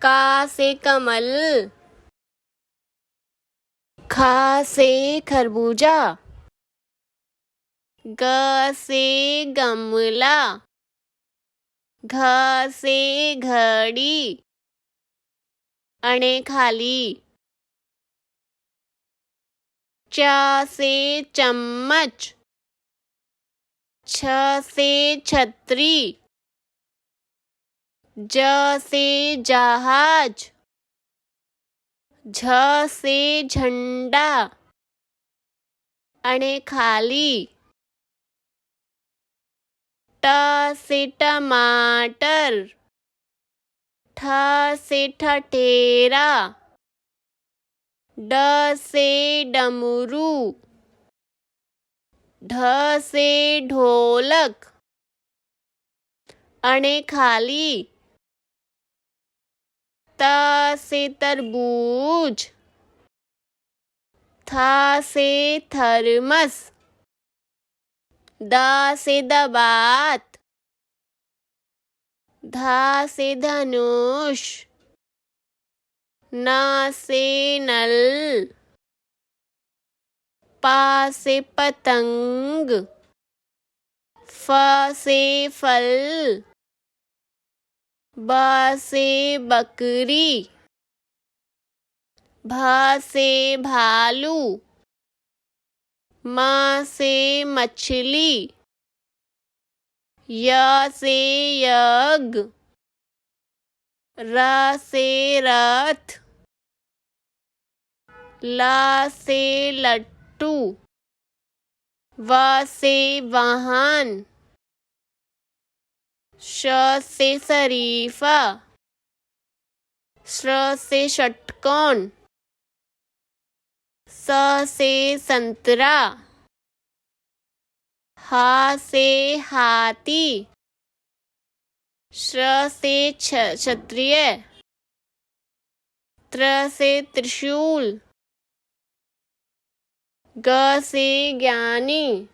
का से कमल, ख से खरबूजा, ग से गमला, घ से घड़ी, अणे खाली, च से चम्मच, छ से छतरी, ज से जहाज, झ से झंडा, अणे खाली, ट से टमाटर, ठ से ठठेरा, ड से डमरू, ढ से ढोलक, अणे खाली, त से तरबूज, थ से थर्मस, द से दबात, ध से धनुष, न से नल, प से पतंग, फ से फल, ब से बकरी, भ से भालू, म से मछली, य से यज्ञ, र से रथ, ल से लट्टू, व से वाहन, श से शरीफा, श से षटकोण, स से संतरा, ह से हाथी, श से क्षत्रिय, त्र से त्रिशूल, ग से ज्ञानी,